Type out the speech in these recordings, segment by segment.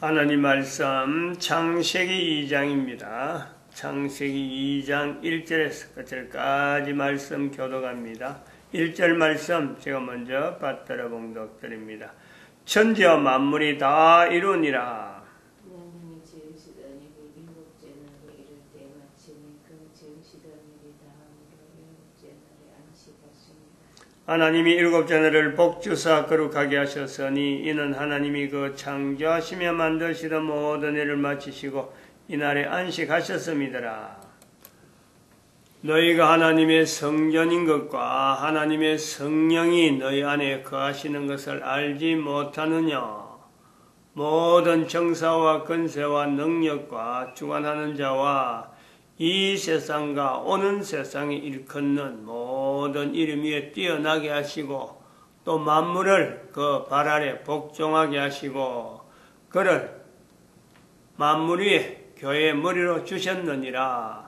하나님 말씀 창세기 2장입니다. 창세기 2장 1절에서 끝절까지 말씀 교독합니다. 1절 말씀 제가 먼저 받들어 봉독드립니다. 천지와 만물이 다 이루니라. 하나님이 지으시더니 그 일곱째 날에 이를 때 마치니 그 지으시던 일이 다함으로 일곱째 날에 안식하십니다. 하나님이 일곱째 날을 복주사 거룩하게 하셨으니 이는 하나님이 그 창조하시며 만드시던 모든 일을 마치시고 이날에 안식하셨음이더라. 너희가 하나님의 성전인 것과 하나님의 성령이 너희 안에 거하시는 것을 알지 못하느냐? 모든 정사와 권세와 능력과 주관하는 자와 이 세상과 오는 세상에 일컫는 모든 이름 위에 뛰어나게 하시고 또 만물을 그 발 아래 복종하게 하시고 그를 만물 위에 교회의 머리로 주셨느니라.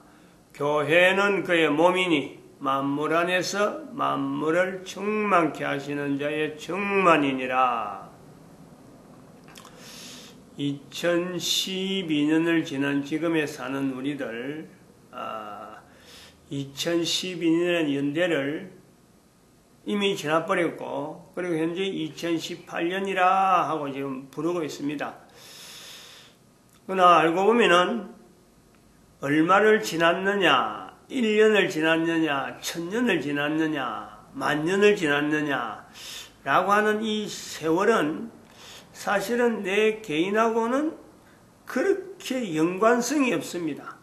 교회는 그의 몸이니 만물 안에서 만물을 충만케 하시는 자의 충만이니라. 2012년을 지난 지금에 사는 우리들 2012년 연대를 이미 지나버렸고 그리고 현재 2018년이라 하고 지금 부르고 있습니다. 그러나 알고 보면은 얼마를 지났느냐, 1년을 지났느냐, 1000년을 지났느냐, 만년을 지났느냐 라고 하는 이 세월은 사실은 내 개인하고는 그렇게 연관성이 없습니다.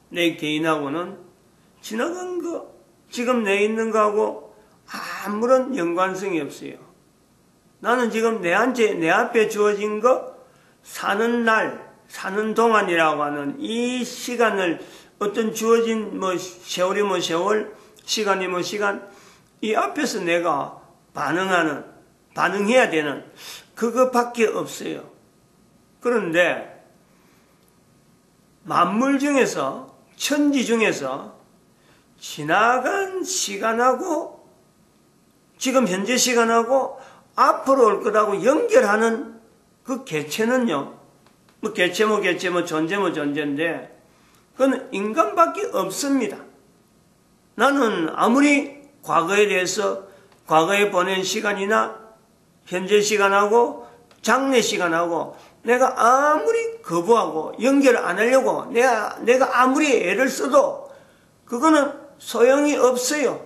내 개인하고는 지나간 거, 지금 내 있는 거하고 아무런 연관성이 없어요. 나는 지금 내 앞에 주어진 거, 사는 날, 사는 동안이라고 하는 이 시간을 어떤 주어진 세월이 세월, 시간이 시간, 이 앞에서 내가 반응해야 되는 그거밖에 없어요. 그런데 만물 중에서, 천지 중에서 지나간 시간하고 지금 현재 시간하고 앞으로 올 것하고 연결하는 그 개체는요. 개체 존재인데 그건 인간밖에 없습니다. 나는 아무리 과거에 대해서 과거에 보낸 시간이나 현재 시간하고 장래 시간하고 내가 아무리 거부하고 연결 안 하려고 내가 아무리 애를 써도 그거는 소용이 없어요.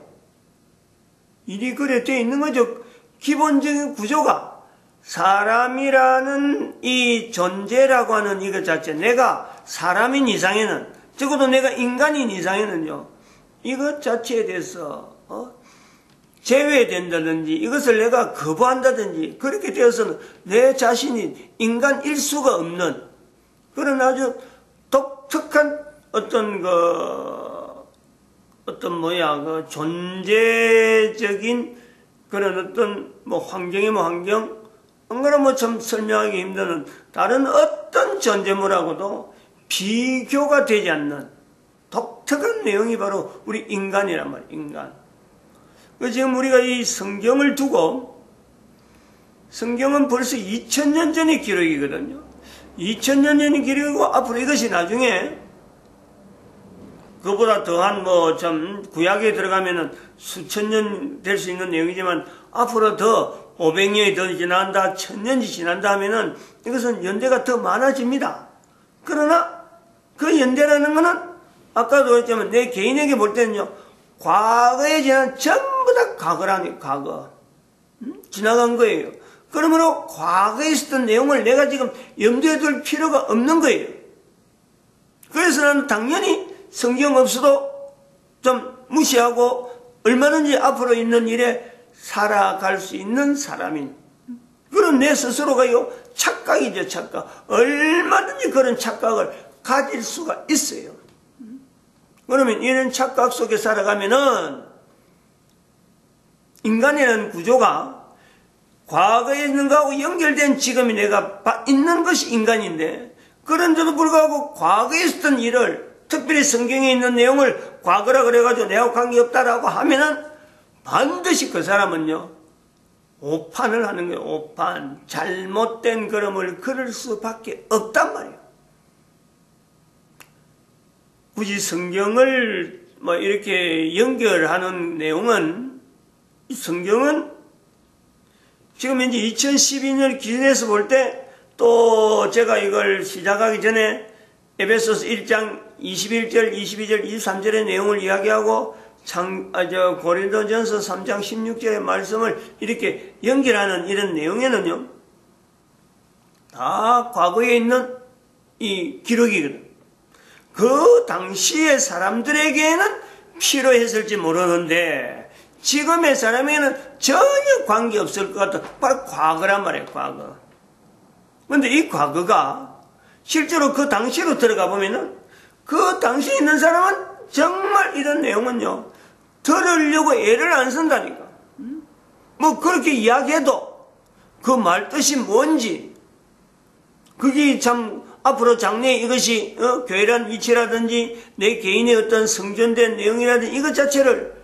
일이 그래 돼 있는 거죠. 기본적인 구조가 사람이라는 이 존재라고 하는 이것 자체, 내가 사람인 이상에는, 적어도 내가 인간인 이상에는요, 이것 자체에 대해서 제외된다든지 이것을 내가 거부한다든지 그렇게 되어서는 내 자신이 인간일 수가 없는 그런 아주 독특한 어떤 존재적인 그런 어떤 환경 안 그러면 참 설명하기 힘드는 다른 어떤 존재물하고도 비교가 되지 않는 독특한 내용이 바로 우리 인간이란 말이에요. 인간. 지금 우리가 이 성경을 두고 성경은 벌써 2000년 전의 기록이거든요. 2000년 전의 기록이고 앞으로 이것이 나중에 그보다 더한 구약에 들어가면은 수천 년 될 수 있는 내용이지만 앞으로 더 500년이 더 지난다, 1000년이 지난다 하면은 이것은 연대가 더 많아집니다. 그러나 그 연대라는 거는 아까도 했지만 내 개인에게 볼 때는요, 과거에 지난 전부 다 과거. 지나간 거예요. 그러므로 과거에 있었던 내용을 내가 지금 염두에 둘 필요가 없는 거예요. 그래서 나는 당연히 성경 없어도 좀 무시하고 얼마든지 앞으로 있는 일에 살아갈 수 있는 사람인 그런 내 스스로가요, 착각이죠, 착각. 얼마든지 그런 착각을 가질 수가 있어요. 그러면 이런 착각 속에 살아가면은 인간이라는 구조가 과거에 있는 거하고 연결된 지금이 내가 있는 것이 인간인데 그런데도 불구하고 과거에 있었던 일을 특별히 성경에 있는 내용을 과거라 그래가지고 내하고 관계없다라고 하면은 반드시 그 사람은요, 오판을 하는 거예요. 오판. 잘못된 걸음을 걸을 수밖에 없단 말이에요. 굳이 성경을 뭐 이렇게 연결하는 내용은, 성경은 지금 현재 2012년 기준에서 볼 때, 또 제가 이걸 시작하기 전에 에베소서 1장 21절, 22절, 23절의 내용을 이야기하고 고린도전서 3장 16절의 말씀을 이렇게 연결하는 이런 내용에는요, 다 과거에 있는 이 기록이거든. 그 당시의 사람들에게는 필요했을지 모르는데 지금의 사람에게는 전혀 관계없을 것 같아. 바로 과거란 말이에요. 과거. 그런데 이 과거가 실제로 그 당시로 들어가 보면은 그 당시에 있는 사람은 정말 이런 내용은요, 들으려고 애를 안 쓴다니까. 뭐 그렇게 이야기해도 그 말 뜻이 뭔지, 그게 참 앞으로 장래에 이것이 교회란 위치라든지 내 개인의 어떤 성전된 내용이라든지 이것 자체를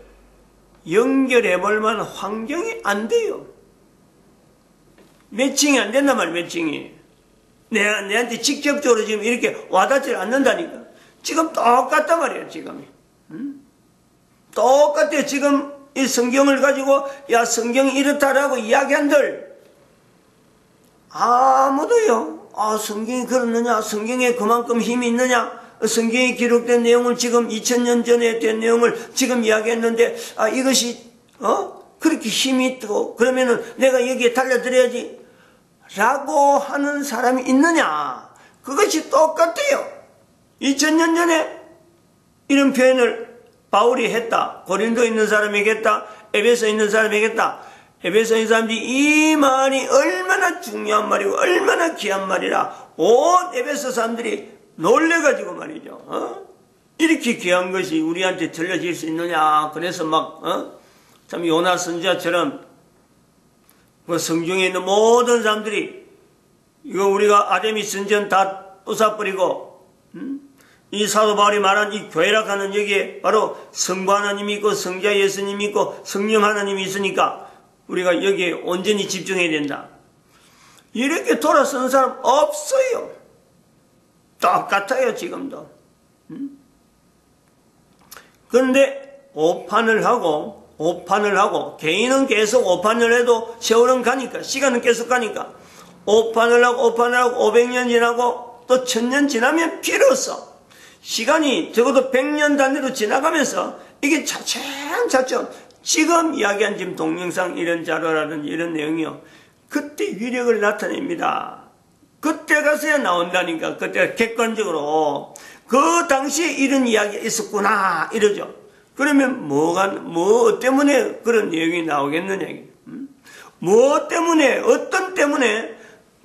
연결해 볼 만한 환경이 안 돼요. 매칭이 안 된단 말이에요. 매칭이. 내한테 직접적으로 지금 이렇게 와닿지 않는다니까. 지금 똑같단 말이에요. 지금. 똑같아요. 지금 이 성경을 가지고 야 성경이 이렇다라고 이야기한들 아무도요. 아 성경이 그렇느냐, 성경에 그만큼 힘이 있느냐, 성경에 기록된 내용을 지금 2000년 전에 된 내용을 지금 이야기했는데 아 이것이 그렇게 힘이 있고 그러면은 내가 여기에 달려들어야지 라고 하는 사람이 있느냐. 그것이 똑같아요. 2000년 전에 이런 표현을 바울이 했다. 고린도에 있는 사람에게 했다. 에베소에 있는 사람에게 했다. 에베소에 있는 사람들이 이 말이 얼마나 중요한 말이고 얼마나 귀한 말이라 온 에베소 사람들이 놀래가지고 말이죠. 이렇게 귀한 것이 우리한테 들려질 수 있느냐. 그래서 참 요나 선지자처럼 그 성경에 있는 모든 사람들이 이거 우리가 아데미 선전 다 부숴버리고 이 사도 바울이 말한 이 교회라 하는 여기에 바로 성부 하나님이 있고 성자 예수님이 있고 성령 하나님이 있으니까 우리가 여기에 온전히 집중해야 된다. 이렇게 돌아서는 사람 없어요. 똑같아요 지금도. 그런데 오판을 하고 개인은 계속 오판을 해도 세월은 가니까 시간은 계속 가니까 오판을 하고 500년 지나고 또 1000년 지나면 비로소 시간이 적어도 100년 단위로 지나가면서 이게 차츰 지금 이야기한 지금 동영상 이런 자료라든지 이런 내용이요. 그때 위력을 나타냅니다. 그때 가서야 나온다니까. 그때 객관적으로 그 당시에 이런 이야기가 있었구나 이러죠. 그러면 뭐 때문에 그런 내용이 나오겠느냐. 뭐 때문에 어떤 때문에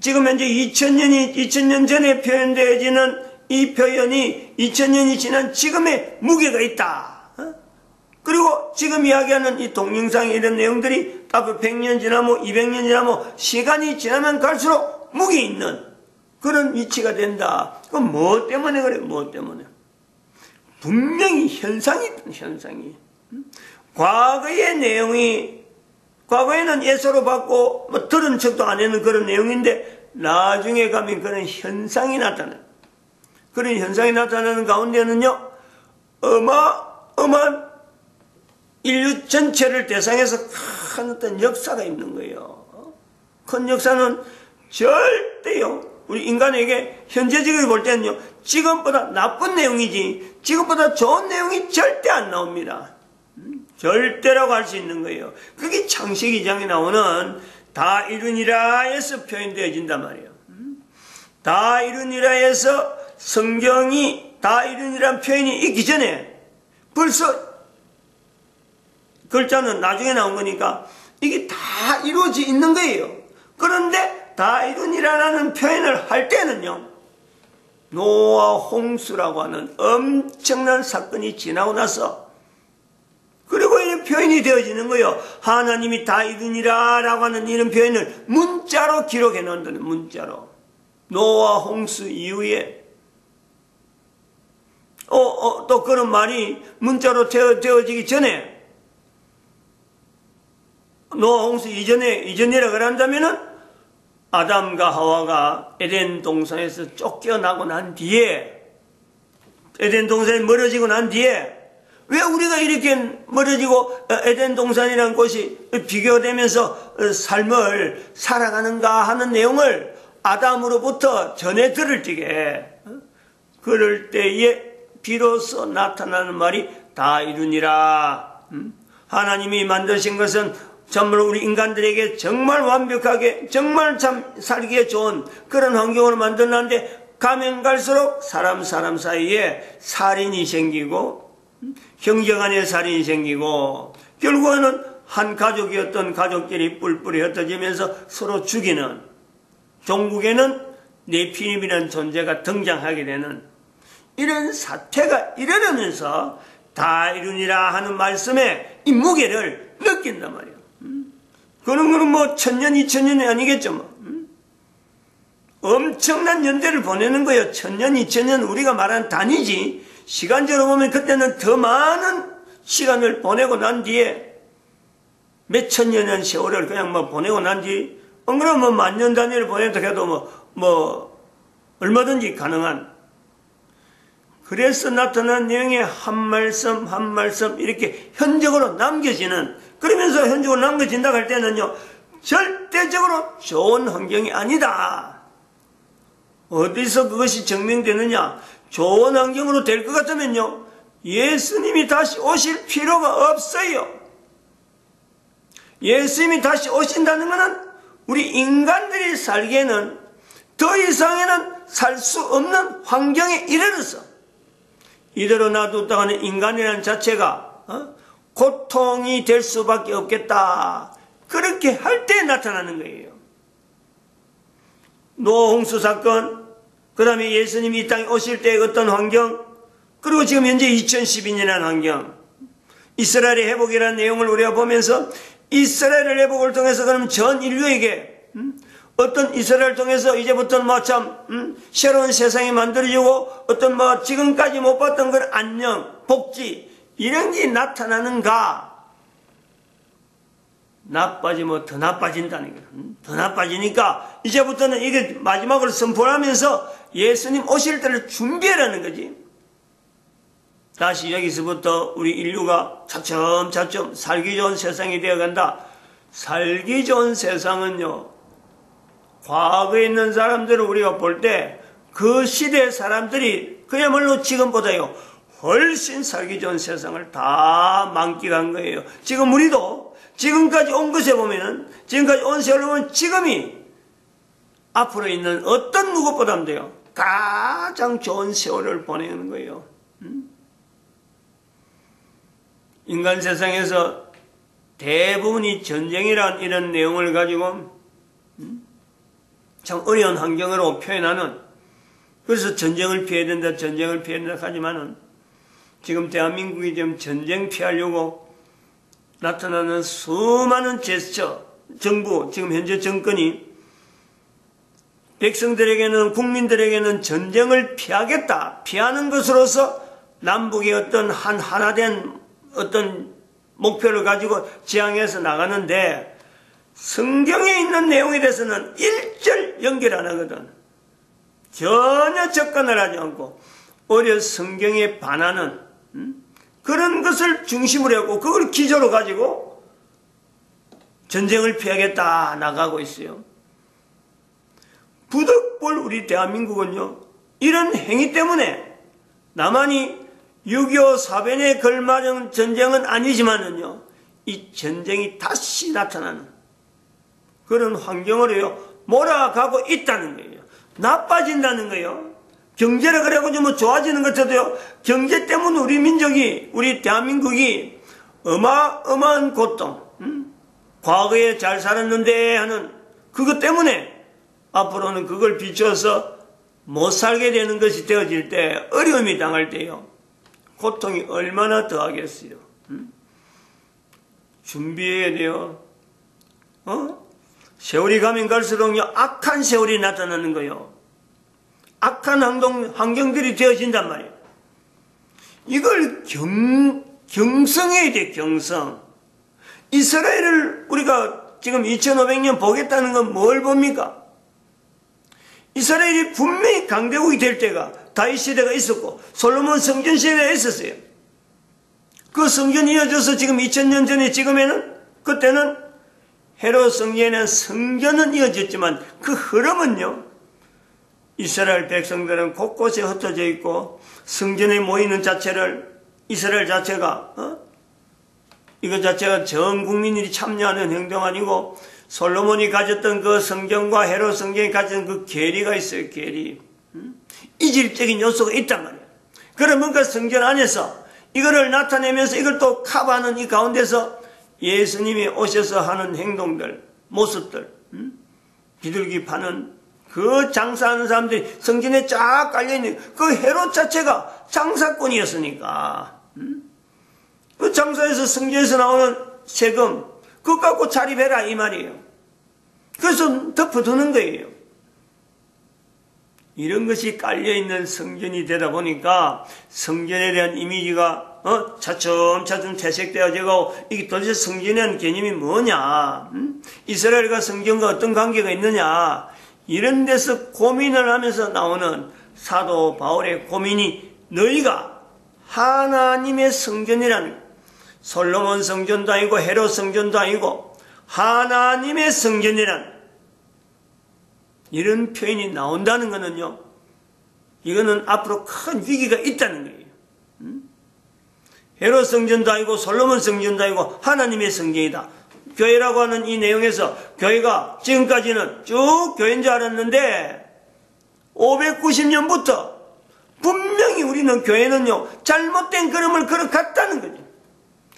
지금 현재 2000년 전에 표현되어지는 이 표현이 2000년이 지난 지금의 무게가 있다. 그리고 지금 이야기하는 이 동영상의 이런 내용들이 앞으로 100년 지나면 200년 지나면 시간이 지나면 갈수록 무게 있는 그런 위치가 된다. 그럼 뭐 때문에 그래? 뭐 때문에? 분명히 현상이. 과거의 내용이 과거에는 예서로 받고 뭐 들은 척도 안 하는 그런 내용인데 나중에 가면 그런 현상이 나타나요. 그런 현상이 나타나는 가운데는요, 어마어마한 인류 전체를 대상해서 큰 어떤 역사가 있는 거예요. 큰 역사는 절대요, 우리 인간에게 현재적으로 볼 때는요, 지금보다 나쁜 내용이지, 지금보다 좋은 내용이 절대 안 나옵니다. 절대라고 할 수 있는 거예요. 그게 창세기 2장에 나오는 다 이루니라에서 표현되어진단 말이에요. 다 이루니라에서 성경이 다 이루니라는 표현이 있기 전에 벌써 글자는 나중에 나온 거니까 이게 다 이루어져 있는 거예요. 그런데 다 이루니라라는 표현을 할 때는요, 노아 홍수라고 하는 엄청난 사건이 지나고 나서 그리고 이런 표현이 되어지는 거예요. 하나님이 다 이루니라 라고 하는 이런 표현을 문자로 기록해 놓는다는, 문자로. 노아 홍수 이후에 또 그런 말이 문자로 되어지기 전에 노아 홍수 이전이라 그런다면은 아담과 하와가 에덴 동산에서 쫓겨나고 난 뒤에, 에덴 동산이 멀어지고 난 뒤에 왜 우리가 이렇게 멀어지고 에덴 동산이라는 곳이 비교되면서 삶을 살아가는가 하는 내용을 아담으로부터 전해 들을 적에, 그럴 때에 비로소 나타나는 말이 다 이루니라. 하나님이 만드신 것은 참으로 우리 인간들에게 정말 완벽하게, 정말 참 살기에 좋은 그런 환경으로 만들었는데, 가면 갈수록 사람 사이에 살인이 생기고, 형제간에 살인이 생기고, 결국에는 한 가족이었던 가족끼리 뿔뿔이 흩어지면서 서로 죽이는, 종국에는 네피림이라는 존재가 등장하게 되는 이런 사태가 일어나면서 다 이루니라 하는 말씀에 이 무게를 느낀단 말이에요. 그런 거는 뭐 1000년, 2000년이 아니겠죠. 뭐. 엄청난 연대를 보내는 거예요. 1000년, 2000년 우리가 말하는 단위지, 시간적으로 보면 그때는 더 많은 시간을 보내고 난 뒤에 몇천 년의 세월을 그냥 뭐 보내고 난 뒤, 그러면 뭐 만년 단위를 보낸다 해도 뭐 얼마든지 가능한. 그래서 나타난 내용의 한 말씀 한 말씀 이렇게 현적으로 남겨지는, 그러면서 현적으로 남겨진다 할 때는요, 절대적으로 좋은 환경이 아니다. 어디서 그것이 증명되느냐? 좋은 환경으로 될 것 같으면요, 예수님이 다시 오실 필요가 없어요. 예수님이 다시 오신다는 것은 우리 인간들이 살기에는 더 이상에는 살 수 없는 환경에 이르러서, 이대로 놔뒀다가는 인간이라는 자체가 고통이 될 수밖에 없겠다. 그렇게 할 때 나타나는 거예요. 노아 홍수 사건, 그 다음에 예수님이 이 땅에 오실 때의 어떤 환경, 그리고 지금 현재 2012년이라는 환경, 이스라엘의 회복이라는 내용을 우리가 보면서, 이스라엘의 회복을 통해서 그럼 전 인류에게 어떤 이스라엘을 통해서 이제부터는 새로운 세상이 만들어지고, 어떤 지금까지 못 봤던 그런 안녕, 복지, 이런 게 나타나는가? 나빠지면 더 나빠진다는 거예요. 더 나빠지니까 이제부터는 이게 마지막으로 선포하면서 예수님 오실 때를 준비하라는 거지. 다시 여기서부터 우리 인류가 차츰차츰 살기 좋은 세상이 되어간다. 살기 좋은 세상은요, 과거에 있는 사람들을 우리가 볼 때 그 시대의 사람들이 그야말로 지금보다요 훨씬 살기 좋은 세상을 다 만끽한 거예요. 지금 우리도 지금까지 온 것에 보면은, 지금까지 온 세월을 보면 지금이 앞으로 있는 어떤 누구보다도요 가장 좋은 세월을 보내는 거예요. 인간 세상에서 대부분이 전쟁이란 이런 내용을 가지고 참 어려운 환경으로 표현하는, 그래서 전쟁을 피해야 된다, 전쟁을 피해야 된다 하지만은, 지금 대한민국이 지금 전쟁 피하려고 나타나는 수많은 제스처, 정부, 지금 현재 정권이 백성들에게는, 국민들에게는 전쟁을 피하겠다, 피하는 것으로서 남북의 어떤 하나된 어떤 목표를 가지고 지향해서 나가는데, 성경에 있는 내용에 대해서는 일절 연결 안 하거든. 전혀 접근을 하지 않고 오히려 성경에 반하는 그런 것을 중심으로 하고 그걸 기조로 가지고 전쟁을 피하겠다 나가고 있어요. 부득불 우리 대한민국은요, 이런 행위 때문에 나만이 6.25 사변에 걸맞은 전쟁은 아니지만은요, 이 전쟁이 다시 나타나는 그런 환경으로요 몰아가고 있다는 거예요. 나빠진다는 거예요. 경제를 그래가지고 뭐 좋아지는 것 같아도요, 경제 때문에 우리 민족이, 우리 대한민국이 어마어마한 고통, 과거에 잘 살았는데 하는 그것 때문에 앞으로는 그걸 비춰서 못 살게 되는 것이 되어질 때, 어려움이 당할 때요, 고통이 얼마나 더하겠어요. 준비해야 돼요. 세월이 가면 갈수록요, 악한 세월이 나타나는 거예요. 악한 환경들이 되어진단 말이에요. 이걸 경성해야 돼, 경성. 이스라엘을 우리가 지금 2500년 보겠다는 건 뭘 봅니까? 이스라엘이 분명히 강대국이 될 때가 다윗 시대가 있었고 솔로몬 성전 시대가 있었어요. 그 성전이 이어져서 지금 2000년 전에 지금에는 그때는 헤롯 성전에는 성전은 이어졌지만 그 흐름은요, 이스라엘 백성들은 곳곳에 흩어져 있고 성전에 모이는 자체를 이스라엘 자체가 이것 자체가 전 국민들이 참여하는 행동 아니고 솔로몬이 가졌던 그 성전과 헤롯 성전이 가진 그 계리가 있어요. 계리. 이질적인 요소가 있단 말이에요. 그러면 그 성전 안에서 이거를 나타내면서 이걸 또 커버하는 이 가운데서 예수님이 오셔서 하는 행동들, 모습들, 비둘기 파는 그 장사하는 사람들이 성전에 쫙 깔려있는 그 헤롯 자체가 장사꾼이었으니까 그 장사에서 성전에서 나오는 세금 그거 갖고 자립해라 이 말이에요. 그래서 덮어두는 거예요. 이런 것이 깔려있는 성전이 되다 보니까 성전에 대한 이미지가 차츰차츰 퇴색되어지고 이게 도대체 성전이라는 개념이 뭐냐, 이스라엘과 성전과 어떤 관계가 있느냐, 이런 데서 고민을 하면서 나오는 사도 바울의 고민이 너희가 하나님의 성전이라는, 솔로몬 성전도 아니고 헤롯 성전도 아니고 하나님의 성전이라는 이런 표현이 나온다는 것은요, 이거는 앞으로 큰 위기가 있다는 거예요. 헤롯 성전도 아니고 솔로몬 성전도 아니고 하나님의 성전이다. 교회라고 하는 이 내용에서 교회가 지금까지는 쭉 교회인 줄 알았는데 590년부터 분명히 우리는 교회는요 잘못된 걸음을 걸어갔다는 거죠.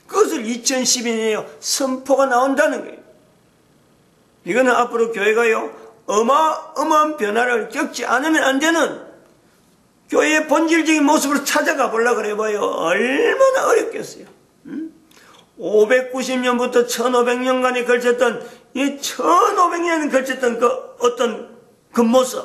그것을 2012년에 선포가 나온다는 거예요. 이거는 앞으로 교회가요 어마어마한 변화를 겪지 않으면 안 되는 교회의 본질적인 모습으로 찾아가 보려고 해봐요. 얼마나 어렵겠어요. 590년부터 1500년간에 걸쳤던 이 1500년에 걸쳤던 그 어떤 그 모습,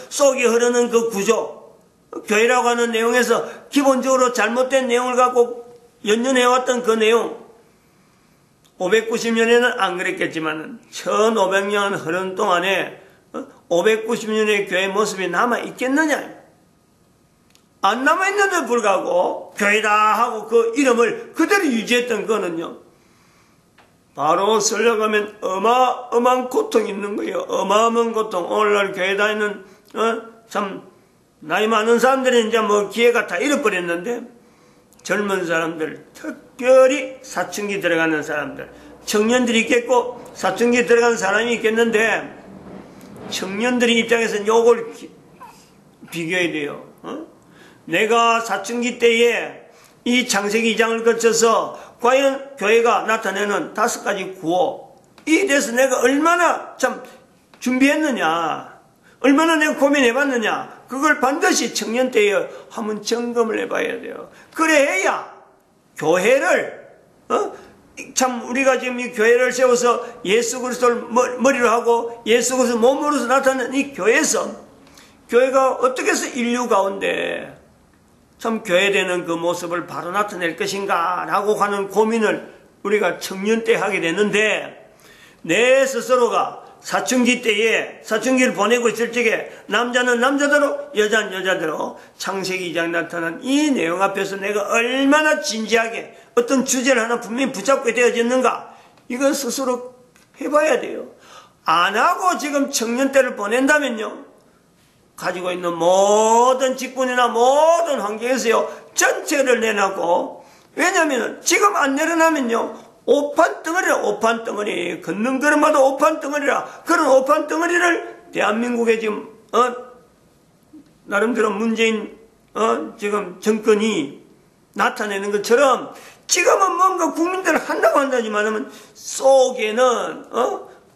속이 흐르는 그 구조, 교회라고 하는 내용에서 기본적으로 잘못된 내용을 갖고 연연해왔던 그 내용, 590년에는 안 그랬겠지만 1500년 흐른 동안에 590년의 교회 모습이 남아있겠느냐? 안 남아있는데 불구하고 교회다 하고 그 이름을 그대로 유지했던 거는요, 바로 설명하면 어마어마한 고통이 있는 거예요. 어마어마한 고통. 오늘날 교회 다니는 참 나이 많은 사람들은 이제 뭐 기회가 다 잃어버렸는데, 젊은 사람들, 특별히 사춘기 들어가는 사람들, 청년들이 있겠고 사춘기 들어가는 사람이 있겠는데, 청년들이 입장에서는 요걸 비교해야 돼요. 내가 사춘기 때에 이 창세기 2장을 거쳐서 과연 교회가 나타내는 5가지 구호, 이에 대해서 내가 얼마나 참 준비했느냐, 얼마나 내가 고민해봤느냐, 그걸 반드시 청년 때에 한번 점검을 해봐야 돼요. 그래야 교회를 참 우리가 지금 이 교회를 세워서 예수 그리스도를 머리로 하고 예수 그리스도 몸으로서 나타나는 이 교회에서 교회가 어떻게 해서 인류 가운데 참 교회되는 그 모습을 바로 나타낼 것인가 라고 하는 고민을 우리가 청년 때 하게 되는데, 내 스스로가 사춘기 때에 사춘기를 보내고 있을 적에 남자는 남자대로 여자는 여자대로 창세기 2장에 나타난 이 내용 앞에서 내가 얼마나 진지하게 어떤 주제를 하나 분명히 붙잡게 되어졌는가, 이건 스스로 해봐야 돼요. 안 하고 지금 청년 때를 보낸다면요, 가지고 있는 모든 직분이나 모든 환경에서요 전체를 내놔고, 왜냐하면 지금 안 내려놔면요 오판 덩어리라, 오판 덩어리, 걷는 걸음마다 오판 덩어리라. 그런 오판 덩어리를 대한민국에 지금 나름대로 문재인 지금 정권이 나타내는 것처럼 지금은 뭔가 국민들을 한다고 한다지만은 속에는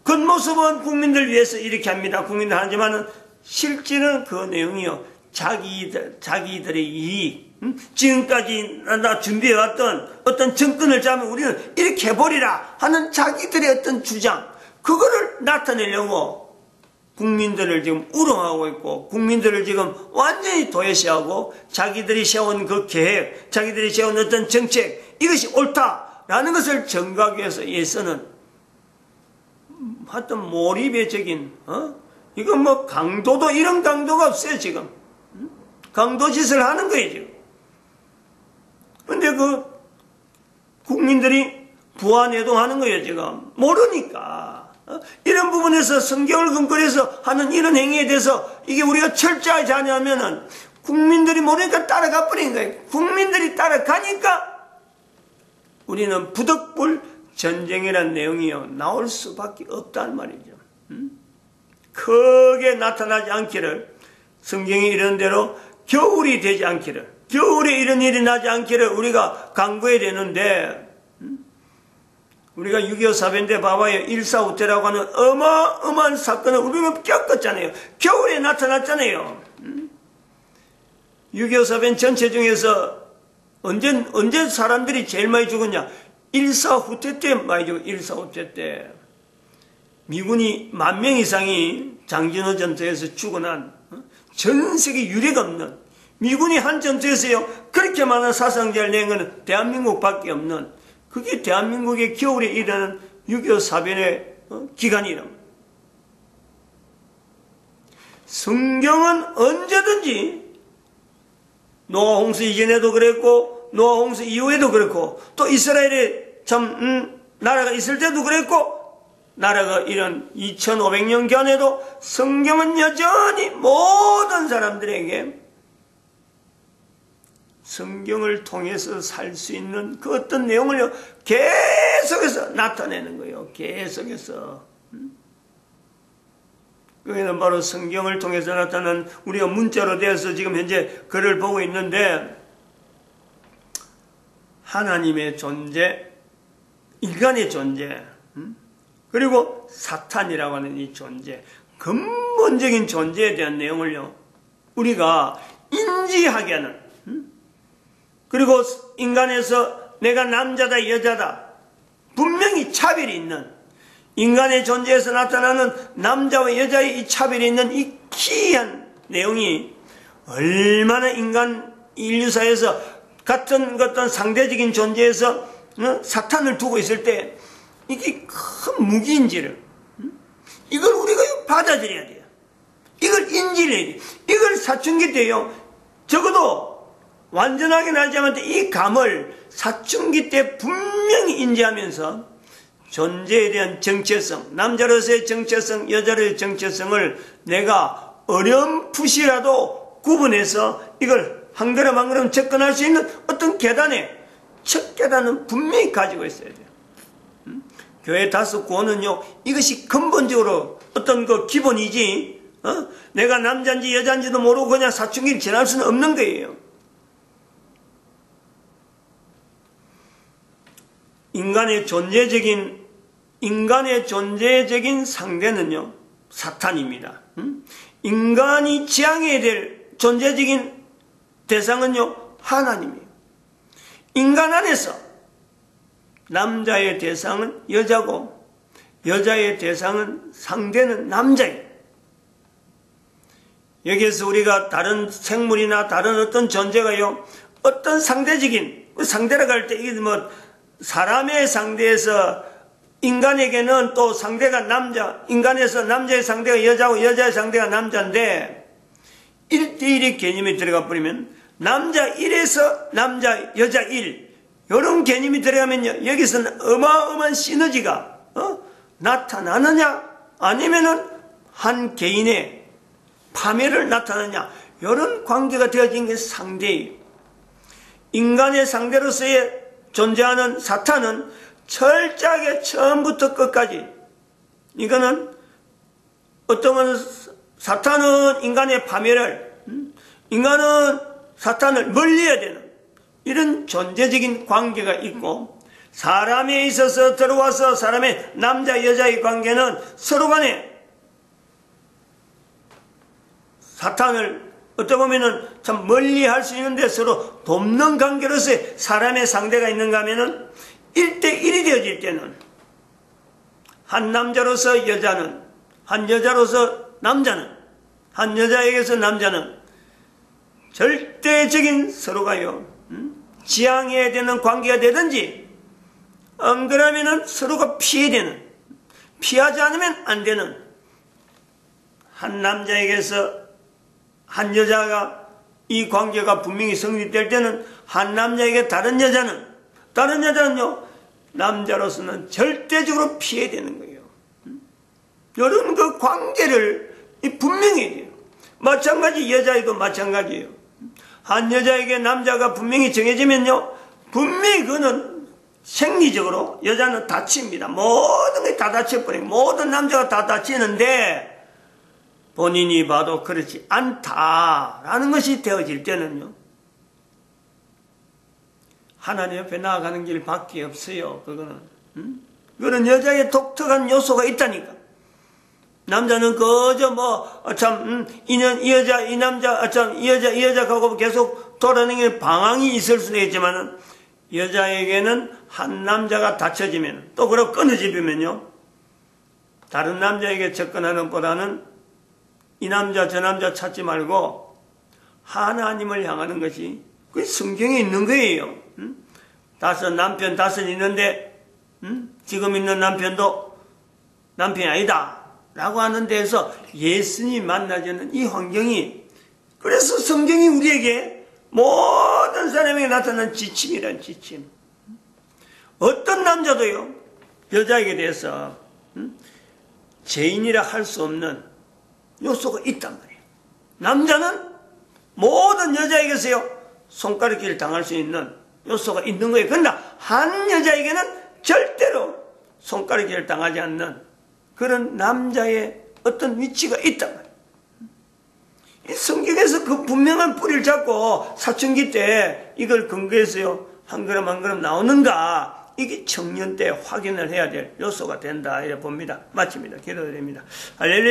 겉모습은 국민들 위해서 이렇게 합니다. 국민들 하지만은 실제는 그 내용이요 자기들의 이익, 지금까지 나 준비해왔던 어떤 정권을 잡으면 우리는 이렇게 해버리라 하는 자기들의 어떤 주장, 그거를 나타내려고 국민들을 지금 우롱하고 있고, 국민들을 지금 완전히 도외시하고, 자기들이 세운 그 계획, 자기들이 세운 어떤 정책, 이것이 옳다 라는 것을 증거하기 위해서 예서는 하여튼 몰입의적인 이거 뭐 강도도 이런 강도가 없어요 지금. 강도 짓을 하는 거예요 지금. 근데 그 국민들이 부안해동하는 거예요 지금. 모르니까 이런 부분에서 성경을 근거로 해서 하는 이런 행위에 대해서 이게 우리가 철저하지 않으면은 국민들이 모르니까 따라가 버리는 거예요. 국민들이 따라가니까 우리는 부득불 전쟁이라는 내용이요 나올 수밖에 없다는 말이죠. 크게 나타나지 않기를, 성경이 이런 대로 겨울이 되지 않기를, 겨울에 이런 일이 나지 않기를 우리가 간구해야 되는데, 우리가 6.25 사변대 봐봐요. 일사후퇴라고 하는 어마어마한 사건을 우리가 겪었잖아요. 겨울에 나타났잖아요. 6.25 사변 전체 중에서 언제 사람들이 제일 많이 죽었냐? 일사후퇴 때 많이 죽었어요. 일사후퇴 때. 미군이 10,000명 이상이 장진호 전투에서 죽어난 전 세계 유례가 없는, 미군이 한 전투에서요 그렇게 많은 사상자를 낸 것은 대한민국밖에 없는, 그게 대한민국의 겨울에 일어나는 6.25 사변의 기간이랍니다. 성경은 언제든지 노아 홍수 이전에도 그랬고 노아 홍수 이후에도 그렇고 또 이스라엘에 참 나라가 있을 때도 그랬고 나라가 이런 2500년 견에도 성경은 여전히 모든 사람들에게 성경을 통해서 살 수 있는 그 어떤 내용을 계속해서 나타내는 거예요. 계속해서. 그게는 바로 성경을 통해서 나타난, 우리가 문자로 되어서 지금 현재 글을 보고 있는데, 하나님의 존재, 인간의 존재, 그리고 사탄이라고 하는 이 존재, 근본적인 존재에 대한 내용을요 우리가 인지하게 하는, 그리고 인간에서 내가 남자다 여자다 분명히 차별이 있는, 인간의 존재에서 나타나는 남자와 여자의 이 차별이 있는 이 기이한 내용이 얼마나 인류사에서 같은 어떤 상대적인 존재에서 사탄을 두고 있을 때 이게 큰 무기인지를, 이걸 우리가 받아들여야 돼요. 이걸 인지를 해야 돼요. 이걸 사춘기 때요 적어도 완전하게 나지 않았는데 이 감을 사춘기 때 분명히 인지하면서 존재에 대한 정체성, 남자로서의 정체성, 여자로서의 정체성을 내가 어렴풋이라도 구분해서 이걸 한 걸음 한 걸음 접근할 수 있는 어떤 계단에, 첫 계단은 분명히 가지고 있어야 돼요. 교회 다섯 구원은요 이것이 근본적으로 어떤 그 기본이지, 내가 남자인지 여자인지도 모르고 그냥 사춘기를 지날 수는 없는 거예요. 인간의 존재적인 상대는요 사탄입니다. 인간이 지향해야 될 존재적인 대상은요 하나님이에요. 인간 안에서 남자의 대상은 여자고 여자의 대상은 상대는 남자예요. 여기에서 우리가 다른 생물이나 다른 어떤 존재가요 어떤 상대적인, 상대라고 할 때 이게 뭐 사람의 상대에서 인간에게는 또 상대가 남자, 인간에서 남자의 상대가 여자고 여자의 상대가 남자인데 1대1의 개념이 들어가 버리면 남자 1에서 남자 여자 1 이런 개념이 들어가면요 여기서는 어마어마한 시너지가 나타나느냐 아니면은 한 개인의 파멸을 나타나느냐 이런 관계가 되어진 게 상대예요. 인간의 상대로서의 존재하는 사탄은 철저하게 처음부터 끝까지, 이거는 어떤 건 사탄은 인간의 파멸을, 인간은 사탄을 멀리해야 되는 이런 존재적인 관계가 있고, 사람에 있어서 들어와서 사람의 남자 여자의 관계는 서로 간에 사탄을 어떻게 보면은 참 멀리 할 수 있는데 서로 돕는 관계로서의 사람의 상대가 있는가 하면은 1대1이 되어질 때는 한 남자로서 여자는, 한 여자로서 남자는, 한 여자에게서 남자는 절대적인 서로가요 지향해야 되는 관계가 되든지 안 그러면은 서로가 피해되는, 피하지 않으면 안 되는, 한 남자에게서 한 여자가 이 관계가 분명히 성립될 때는 한 남자에게 다른 여자는요, 남자로서는 절대적으로 피해야 되는 거예요. 이런 그 관계를 분명히 해야 돼요. 마찬가지 여자에도 마찬가지예요. 한 여자에게 남자가 분명히 정해지면요, 분명히 그거는 생리적으로 여자는 다칩니다. 모든 게 다 다쳐버리고 모든 남자가 다 다치는데 본인이 봐도 그렇지 않다라는 것이 되어질 때는요, 하나님 옆에 나아가는 길밖에 없어요. 그거는 여자의 독특한 요소가 있다니까. 남자는 그저 이 여자하고 계속 돌아다니는 방황이 있을 수는 있지만은, 여자에게는 한 남자가 다쳐지면, 또 그렇고 끊어지면요, 다른 남자에게 접근하는 것보다는 이 남자 저 남자 찾지 말고 하나님을 향하는 것이 그 성경에 있는 거예요. 남편 다섯 있는데 지금 있는 남편도 남편이 아니다 라고 하는 데에서 예수님 만나자는 이 환경이, 그래서 성경이 우리에게 모든 사람에게 나타난 지침이란 지침. 어떤 남자도요, 여자에게 대해서 죄인이라 할 수 없는 요소가 있단 말이에요. 남자는 모든 여자에게서요, 손가락질 당할 수 있는 요소가 있는 거예요. 그러나 한 여자에게는 절대로 손가락질 당하지 않는 그런 남자의 어떤 위치가 있단 말이에요. 이 성경에서 그 분명한 뿌리를 잡고 사춘기 때 이걸 근거해서요, 한 걸음 한 걸음 나오는가, 이게 청년 때 확인을 해야 될 요소가 된다 이래 봅니다. 마칩니다. 기도드립니다. 할렐루야.